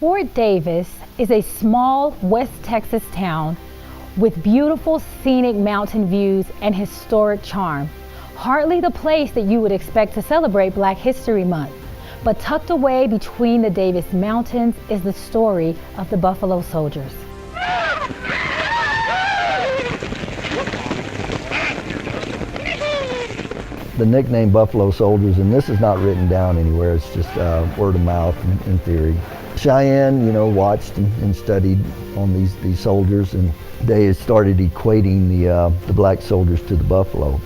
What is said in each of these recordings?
Fort Davis is a small West Texas town with beautiful scenic mountain views and historic charm. Hardly the place that you would expect to celebrate Black History Month, but tucked away between the Davis Mountains is the story of the Buffalo Soldiers. The nickname Buffalo Soldiers, and this is not written down anywhere, it's just word of mouth and theory. Cheyenne, watched and studied on these soldiers, and they had started equating the black soldiers to the buffalo,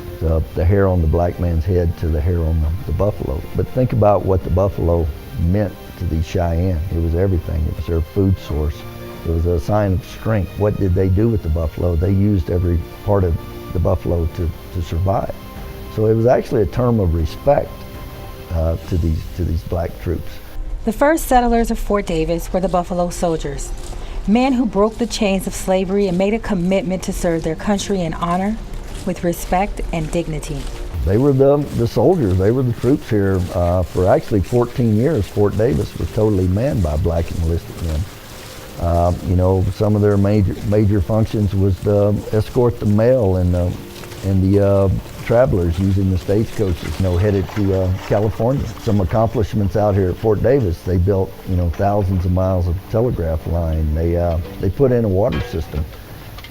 the hair on the black man's head to the hair on the buffalo. But think about what the buffalo meant to these Cheyenne. It was everything. It was their food source. It was a sign of strength. What did they do with the buffalo? They used every part of the buffalo to survive. So it was actually a term of respect to these black troops. The first settlers of Fort Davis were the Buffalo Soldiers, men who broke the chains of slavery and made a commitment to serve their country in honor, with respect and dignity. They were the soldiers. They were the troops here for actually 14 years. Fort Davis was totally manned by black enlisted men. Some of their major functions was to escort the mail and the travelers using the stagecoaches, headed to California. Some accomplishments out here at Fort Davis: they built, thousands of miles of telegraph line. They put in a water system.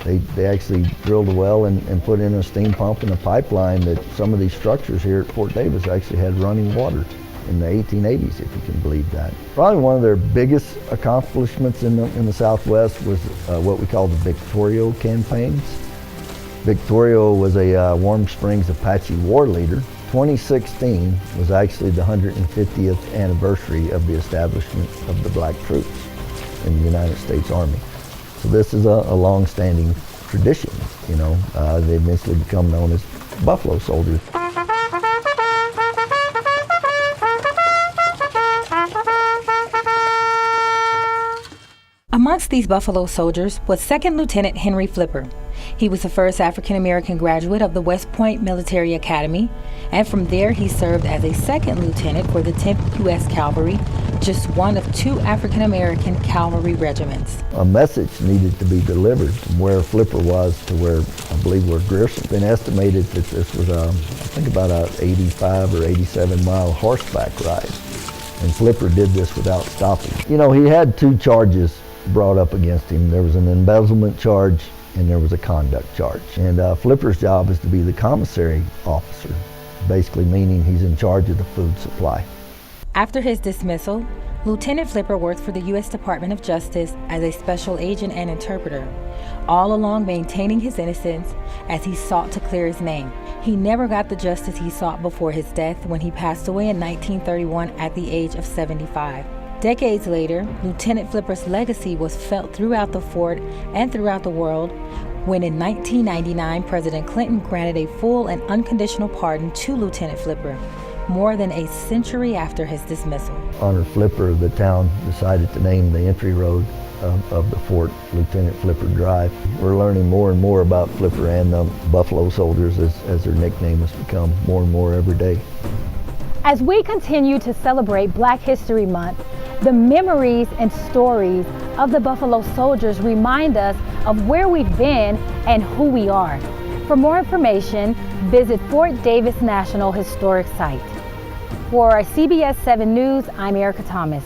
They actually drilled a well and put in a steam pump and a pipeline. That some of these structures here at Fort Davis actually had running water in the 1880s, if you can believe that. Probably one of their biggest accomplishments in the Southwest was what we call the Victorio campaigns. Victorio was a Warm Springs Apache war leader. 2016 was actually the 150th anniversary of the establishment of the black troops in the United States Army. So this is a long-standing tradition, They eventually become known as Buffalo Soldiers. Amongst these Buffalo Soldiers was 2nd Lieutenant Henry Flipper. He was the first African-American graduate of the West Point Military Academy, and from there he served as a 2nd lieutenant for the 10th U.S. Cavalry, just one of 2 African-American cavalry regiments. A message needed to be delivered from where Flipper was to where, I believe, where Grierson. It's been estimated that this was, I think, about an 85 or 87 mile horseback ride, and Flipper did this without stopping. He had 2 charges brought up against him. There was an embezzlement charge and there was a conduct charge. And Flipper's job is to be the commissary officer, basically meaning he's in charge of the food supply. After his dismissal, Lieutenant Flipper worked for the U.S. Department of Justice as a special agent and interpreter, all along maintaining his innocence as he sought to clear his name. He never got the justice he sought before his death when he passed away in 1931 at the age of 75. Decades later, Lieutenant Flipper's legacy was felt throughout the fort and throughout the world when in 1999, President Clinton granted a full and unconditional pardon to Lieutenant Flipper, more than a century after his dismissal. Honor Flipper, the town decided to name the entry road of the fort Lieutenant Flipper Drive. We're learning more and more about Flipper and the Buffalo Soldiers as their nickname has become more and more every day. As we continue to celebrate Black History Month, the memories and stories of the Buffalo Soldiers remind us of where we've been and who we are. For more information, visit Fort Davis National Historic Site. For CBS 7 News, I'm Erica Thomas.